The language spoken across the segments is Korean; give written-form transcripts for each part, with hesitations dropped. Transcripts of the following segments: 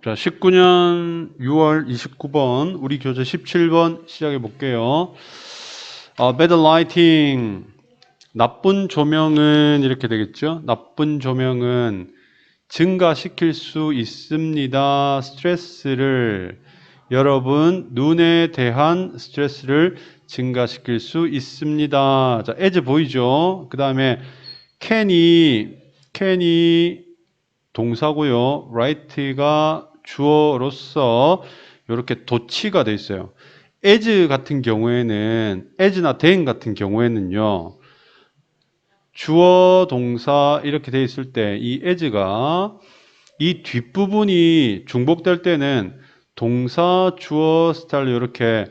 자, 19년 6월 29번, 우리 교재 17번 시작해 볼게요. bad lighting. 나쁜 조명은 이렇게 되겠죠? 나쁜 조명은 증가시킬 수 있습니다. 스트레스를, 여러분, 눈에 대한 스트레스를 증가시킬 수 있습니다. 자, as 보이죠? 그 다음에 can이 동사고요. right가 주어로서 이렇게 도치가 돼 있어요. as 같은 경우에는, as나 then 같은 경우에는요, 주어 동사 이렇게 돼 있을 때 이 as가 이 뒷부분이 중복될 때는 동사 주어 스타일로 이렇게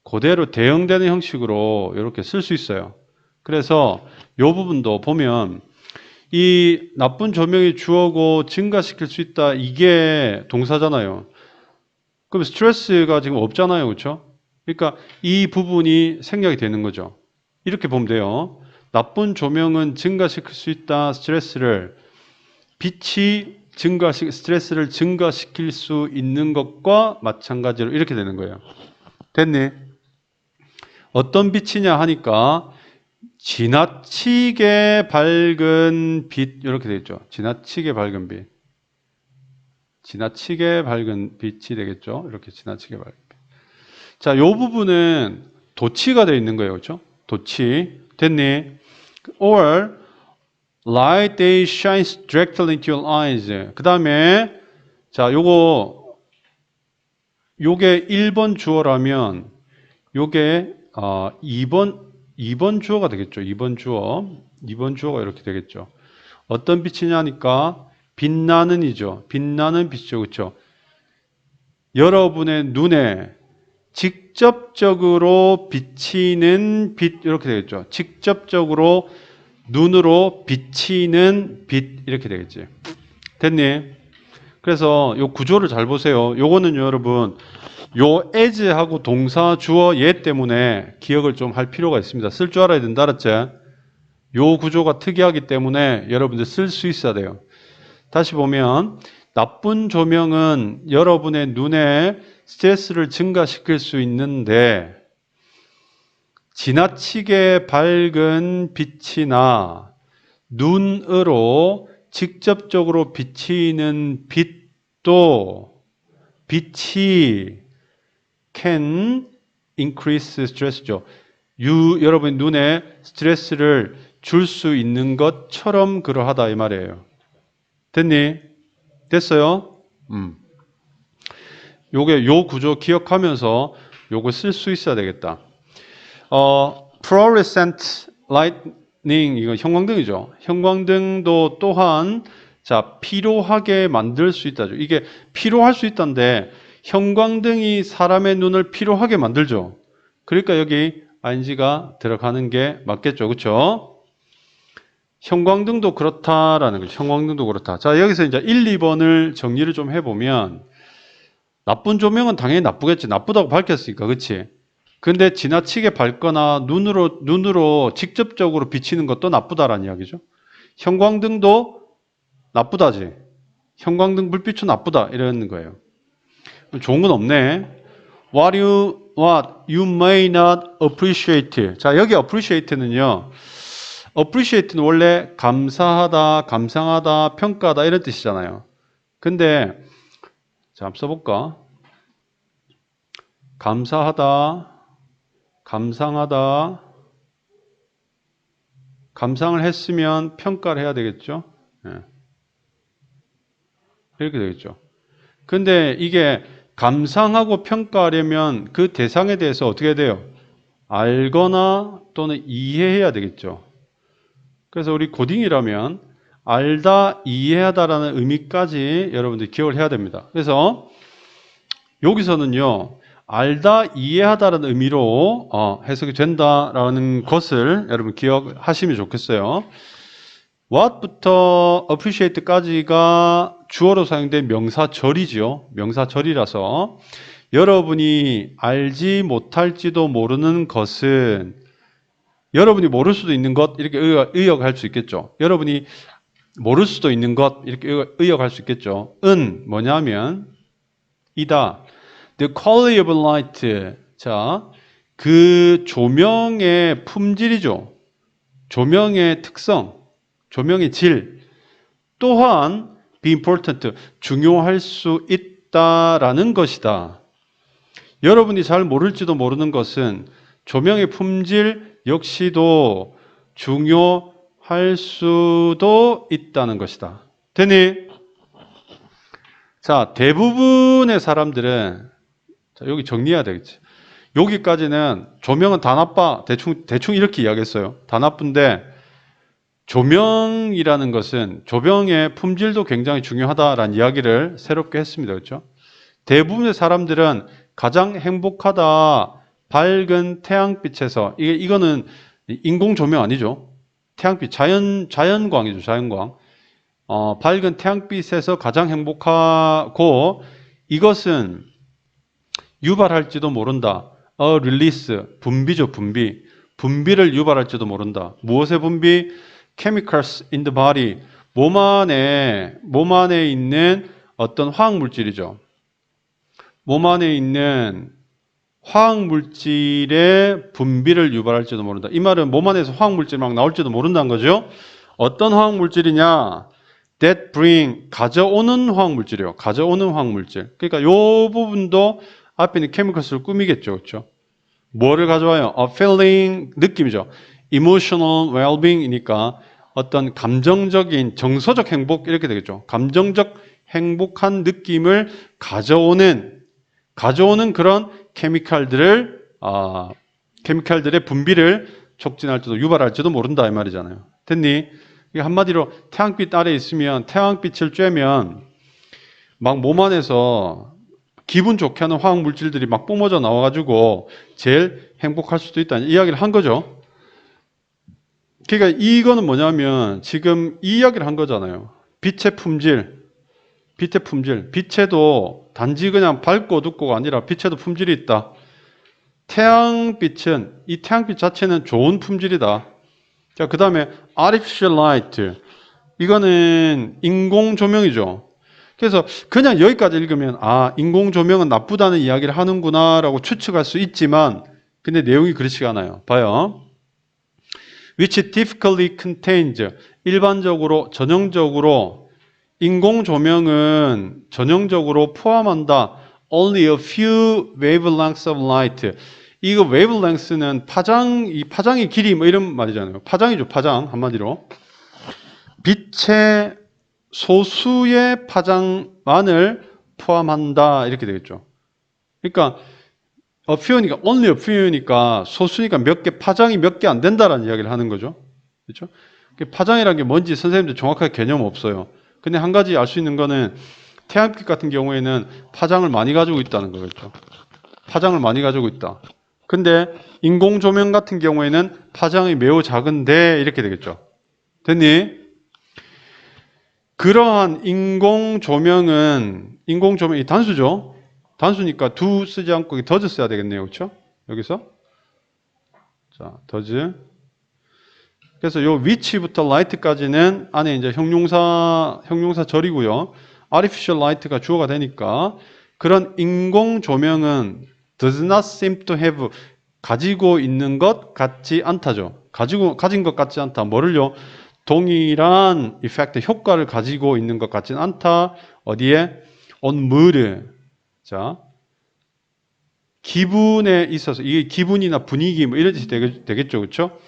그대로 대응되는 형식으로 이렇게 쓸 수 있어요. 그래서 이 부분도 보면 이 나쁜 조명이 주어고 증가시킬 수 있다, 이게 동사잖아요. 그럼 스트레스가 지금 없잖아요, 그렇죠? 그러니까 이 부분이 생략이 되는 거죠. 이렇게 보면 돼요. 나쁜 조명은 증가시킬 수 있다, 스트레스를. 빛이 스트레스를 증가시킬 수 있는 것과 마찬가지로 이렇게 되는 거예요. 됐니? 어떤 빛이냐 하니까 지나치게 밝은 빛, 이렇게 되겠죠. 지나치게 밝은 빛. 지나치게 밝은 빛이 되겠죠. 이렇게 지나치게 밝은 빛. 자, 이 부분은 도치가 되어 있는 거예요. 그렇죠? 도치. 됐니? Or light that shines directly into your eyes. 그 다음에 자, 요게 1번 주어라면 요게 2번 주어가 되겠죠. 2번 주어가 이렇게 되겠죠. 어떤 빛이냐니까 빛나는이죠. 빛나는 빛이죠. 그렇죠? 여러분의 눈에 직접적으로 비치는 빛, 이렇게 되겠죠. 직접적으로 눈으로 비치는 빛, 이렇게 되겠지. 됐니? 그래서 요 구조를 잘 보세요. 요거는 여러분 요 as하고 동사 주어 얘 때문에 기억을 좀 할 필요가 있습니다. 쓸 줄 알아야 된다, 알았지? 요 구조가 특이하기 때문에 여러분들 쓸 수 있어야 돼요. 다시 보면 나쁜 조명은 여러분의 눈에 스트레스를 증가시킬 수 있는데 지나치게 밝은 빛이나 눈으로 직접적으로 비치는 빛도 빛이 can increase stress죠. 여러분 눈에 스트레스를 줄 수 있는 것처럼 그러하다, 이 말이에요. 됐니? 됐어요? 요 구조 기억하면서 요거 쓸 수 있어야 되겠다. fluorescent lightning, 이거 형광등이죠. 형광등도 또한 자, 피로하게 만들 수 있다죠. 이게 피로할 수 있다는데 형광등이 사람의 눈을 피로하게 만들죠. 그러니까 여기 ing가 들어가는 게 맞겠죠. 그렇죠? 형광등도 그렇다라는 거죠. 형광등도 그렇다. 자, 여기서 이제 1, 2번을 정리를 좀 해보면 나쁜 조명은 당연히 나쁘겠지. 나쁘다고 밝혔으니까. 그렇지? 근데 지나치게 밝거나 눈으로 직접적으로 비치는 것도 나쁘다라는 이야기죠. 형광등도 나쁘다지. 형광등 불빛은 나쁘다, 이러는 거예요. 좋은 건 없네. What you may not appreciate. 자, 여기 appreciate는요. appreciate는 원래 감사하다, 감상하다, 평가하다 이런 뜻이잖아요. 근데 자, 한번 써볼까? 감사하다, 감상하다, 감상을 했으면 평가를 해야 되겠죠? 네. 이렇게 되겠죠. 근데 이게 감상하고 평가하려면 그 대상에 대해서 어떻게 해야 돼요? 알거나 또는 이해해야 되겠죠. 그래서 우리 고딩이라면 알다, 이해하다라는 의미까지 여러분들이 기억을 해야 됩니다. 그래서 여기서는요, 알다, 이해하다라는 의미로 해석이 된다라는 것을 여러분 기억하시면 좋겠어요. what부터 appreciate까지가 주어로 사용된 명사절이죠. 명사절이라서 여러분이 알지 못할지도 모르는 것은 여러분이 모를 수도 있는 것, 이렇게 의역할 수 있겠죠. 여러분이 모를 수도 있는 것, 이렇게 의역할 수 있겠죠. 은 뭐냐면 이다. The quality of light. 자, 그 조명의 품질이죠. 조명의 특성, 조명의 질 또한 be important, 중요할 수 있다라는 것이다. 여러분이 잘 모를지도 모르는 것은 조명의 품질 역시도 중요할 수도 있다는 것이다. 되니? 자, 대부분의 사람들은 자, 여기 정리해야 되겠지. 여기까지는 조명은 다 나빠. 대충 이렇게 이야기했어요. 다 나쁜데 조명이라는 것은 조명의 품질도 굉장히 중요하다라는 이야기를 새롭게 했습니다. 그렇죠? 대부분의 사람들은 가장 행복하다. 밝은 태양빛에서 이거는 인공 조명 아니죠. 태양빛 자연광이죠. 자연광. 밝은 태양빛에서 가장 행복하고 이것은 유발할지도 모른다. release, 분비죠, 분비. 분비를 유발할지도 모른다. 무엇의 분비? chemicals in the body. 몸 안에 있는 어떤 화학물질이죠. 몸 안에 있는 화학물질의 분비를 유발할지도 모른다. 이 말은 몸 안에서 화학물질이 막 나올지도 모른다는 거죠. 어떤 화학물질이냐? that bring, 가져오는 화학물질이요. 가져오는 화학물질. 그러니까 이 부분도 앞에 있는 chemicals를 꾸미겠죠. 그렇죠? 뭐를 가져와요? A feeling, 느낌이죠. emotional well-being이니까 어떤 감정적인 정서적 행복 이렇게 되겠죠. 감정적 행복한 느낌을 가져오는 그런 케미칼들의 분비를 촉진할지도 유발할지도 모른다 이 말이잖아요. 됐니? 한마디로 태양빛 아래 있으면 태양빛을 쬐면 막 몸 안에서 기분 좋게 하는 화학 물질들이 막 뿜어져 나와가지고 제일 행복할 수도 있다는 이야기를 한 거죠. 그러니까 이거는 뭐냐면 지금 이 이야기를 한 거잖아요. 빛의 품질. 빛에도 단지 그냥 밝고 어둡고가 아니라 빛에도 품질이 있다. 태양빛은 이 태양빛 자체는 좋은 품질이다. 자, 그 다음에 artificial light. 이거는 인공 조명이죠. 그래서 그냥 여기까지 읽으면 인공 조명은 나쁘다는 이야기를 하는구나 라고 추측할 수 있지만 근데 내용이 그렇지가 않아요. 봐요. which typically contains 전형적으로 인공 조명은 전형적으로 포함한다. only a few wavelengths of light. 이거 wavelength는 파장의 길이 뭐 이런 말이잖아요. 파장이죠. 파장 한마디로. 빛의 소수의 파장만을 포함한다 이렇게 되겠죠. 그러니까 a few니까 only a few니까 소수니까 파장이 몇 개 안 된다라는 이야기를 하는 거죠. 그렇죠? 파장이라는 게 뭔지 선생님들 정확하게 개념 없어요. 근데 한 가지 알 수 있는 거는 태양빛 같은 경우에는 파장을 많이 가지고 있다는 거겠죠. 파장을 많이 가지고 있다. 근데 인공 조명 같은 경우에는 파장이 매우 작은데 이렇게 되겠죠. 됐니? 그러한 인공 조명이 단수죠. 단수니까 do 쓰지 않고 does 써야 되겠네요. 그렇죠? 여기서 자, does. 그래서 요 which부터 light까지는 안에 이제 형용사 절이고요. artificial light가 주어가 되니까 그런 인공 조명은 does not seem to have 가지고 있는 것 같지 않다죠. 가진 것 같지 않다. 뭐를요? 동일한 effect, 효과를 가지고 있는 것 같지는 않다. 어디에? on mood. 자, 기분에 있어서 이게 기분이나 분위기 뭐 이런 뜻이 되겠죠. 그렇죠?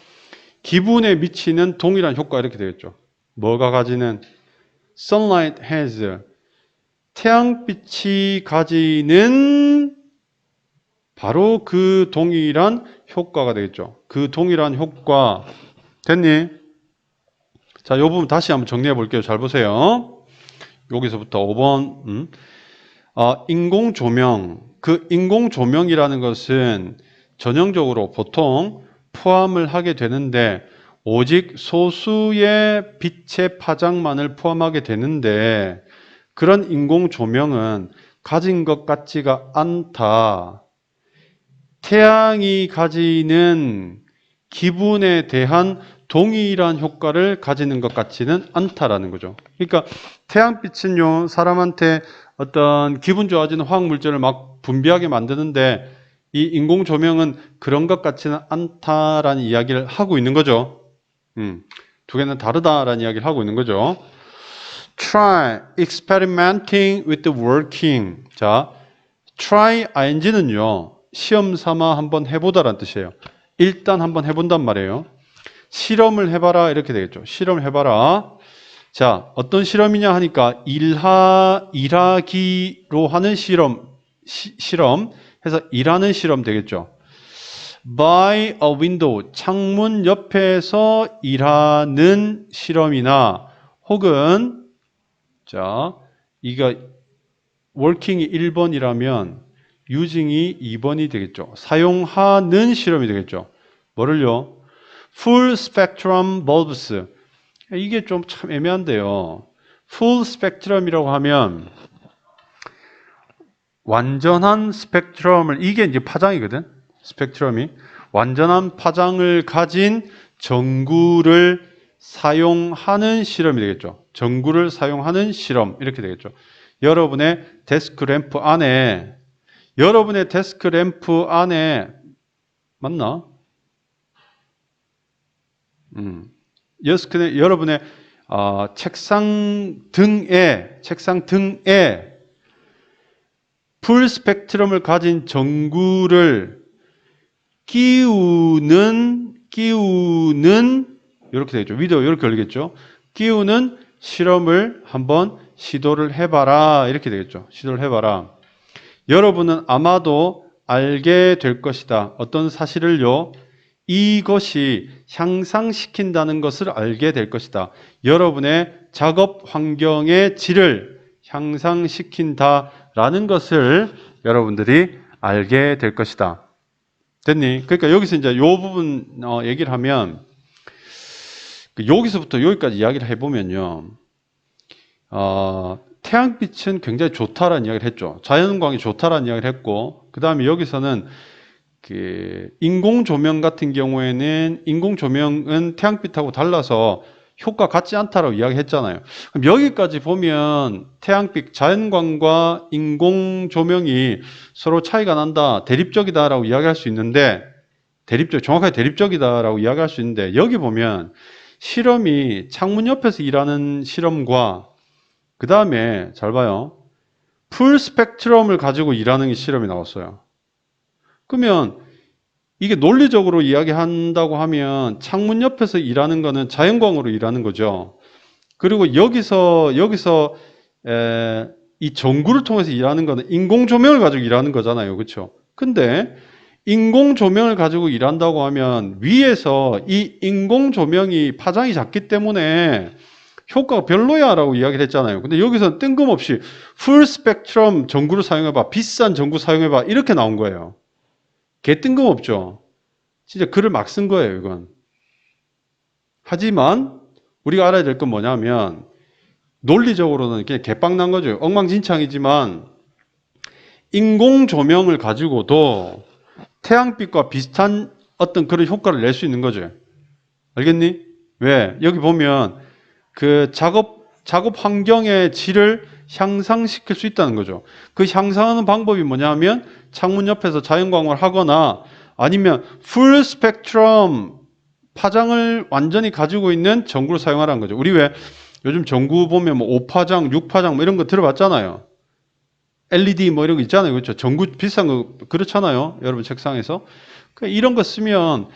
기분에 미치는 동일한 효과 이렇게 되겠죠. 뭐가 가지는? sunlight has. 태양빛이 가지는 바로 그 동일한 효과가 되겠죠. 그 동일한 효과. 됐니? 자, 이 부분 다시 한번 정리해 볼게요. 잘 보세요. 여기서부터 5번. 인공 조명. 그 인공 조명이라는 것은 전형적으로 보통 포함을 하게 되는데 오직 소수의 빛의 파장만을 포함하게 되는데 그런 인공 조명은 가진 것 같지가 않다. 태양이 가지는 기분에 대한 동일한 효과를 가지는 것 같지는 않다라는 거죠. 그러니까 태양빛은요, 사람한테 어떤 기분 좋아지는 화학물질을 막 분비하게 만드는데 이 인공 조명은 그런 것 같지는 않다라는 이야기를 하고 있는 거죠. 두 개는 다르다라는 이야기를 하고 있는 거죠. Try experimenting with the working. 자, try ing는요, 시험 삼아 한번 해보다라는 뜻이에요. 일단 한번 해본단 말이에요. 실험을 해봐라 이렇게 되겠죠. 실험을 해봐라. 자, 어떤 실험이냐 하니까 일하기로 하는 실험 해서 일하는 실험 되겠죠. By a window, 창문 옆에서 일하는 실험이나 혹은 자, 이거 working이 1번이라면 using이 2번이 되겠죠. 사용하는 실험이 되겠죠. 뭐를요? Full spectrum bulbs. 이게 좀 참 애매한데요. Full spectrum이라고 하면 완전한 스펙트럼을, 이게 이제 파장이거든. 스펙트럼이 완전한 파장을 가진 전구를 사용하는 실험이 되겠죠. 전구를 사용하는 실험 이렇게 되겠죠. 여러분의 데스크 램프 안에 맞나? 여러분의 책상 등에 풀 스펙트럼을 가진 전구를 끼우는 이렇게 되겠죠. 위도 이렇게 걸리겠죠. 끼우는 실험을 한번 시도를 해봐라 이렇게 되겠죠. 시도를 해봐라. 여러분은 아마도 알게 될 것이다. 어떤 사실을요, 이것이 향상시킨다는 것을 알게 될 것이다. 여러분의 작업 환경의 질을 향상시킨다라는 것을 여러분들이 알게 될 것이다. 됐니? 그러니까 여기서 이제 이 부분 얘기를 하면, 여기서부터 여기까지 이야기를 해보면요, 태양빛은 굉장히 좋다라는 이야기를 했죠. 자연광이 좋다라는 이야기를 했고, 그 다음에 여기서는 인공 조명 같은 경우에는 인공 조명은 태양빛하고 달라서 효과 같지 않다라고 이야기했잖아요. 그럼 여기까지 보면 태양빛, 자연광과 인공 조명이 서로 차이가 난다, 대립적이다라고 이야기할 수 있는데, 정확하게 대립적이다라고 이야기할 수 있는데, 여기 보면 실험이 창문 옆에서 일하는 실험과 그 다음에 잘 봐요. 풀 스펙트럼을 가지고 일하는 실험이 나왔어요. 그러면 이게 논리적으로 이야기한다고 하면 창문 옆에서 일하는 거는 자연광으로 일하는 거죠. 그리고 여기서 이 전구를 통해서 일하는 거는 인공 조명을 가지고 일하는 거잖아요. 그렇죠? 근데 인공 조명을 가지고 일한다고 하면 위에서 이 인공 조명이 파장이 작기 때문에 효과가 별로야라고 이야기를 했잖아요. 근데 여기서는 뜬금없이 풀 스펙트럼 전구를 사용해봐, 비싼 전구 사용해봐 이렇게 나온 거예요. 개 뜬금없죠. 진짜 글을 막 쓴 거예요, 이건. 하지만 우리가 알아야 될 건 뭐냐면 논리적으로는 그냥 개빵 난 거죠. 엉망진창이지만 인공 조명을 가지고도 태양빛과 비슷한 어떤 그런 효과를 낼 수 있는 거죠. 알겠니? 왜? 여기 보면 그 작업 환경의 질을 향상시킬 수 있다는 거죠. 그 향상하는 방법이 뭐냐면 창문 옆에서 자연광을 하거나 아니면 풀 스펙트럼 파장을 완전히 가지고 있는 전구를 사용하라는 거죠. 우리 왜 요즘 전구 보면 뭐 5파장, 6파장 뭐 이런 거 들어봤잖아요. LED 뭐 이런 거 있잖아요. 그렇죠? 전구 비싼 거 그렇잖아요. 여러분 책상에서. 이런 거 쓰면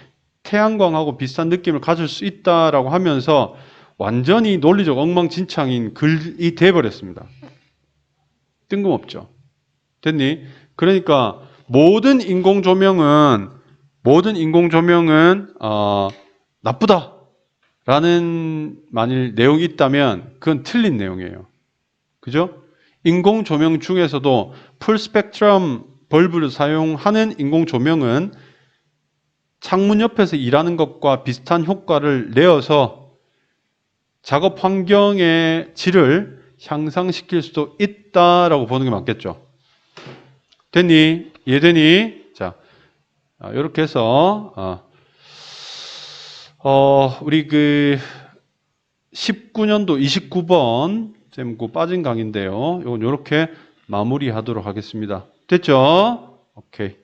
태양광하고 비슷한 느낌을 가질 수 있다라고 하면서 완전히 논리적 엉망진창인 글이 돼버렸습니다. 뜬금없죠. 됐니? 그러니까 모든 인공 조명은 나쁘다라는 만일 내용이 있다면 그건 틀린 내용이에요. 그죠? 인공 조명 중에서도 풀 스펙트럼 벌브를 사용하는 인공 조명은 창문 옆에서 일하는 것과 비슷한 효과를 내어서 작업 환경의 질을 향상시킬 수도 있다라고 보는 게 맞겠죠. 됐니? 이해되니? 자, 이렇게 해서 우리 그 19년도 29번 쌤고 빠진 강의인데요. 이건 이렇게 마무리하도록 하겠습니다. 됐죠? 오케이.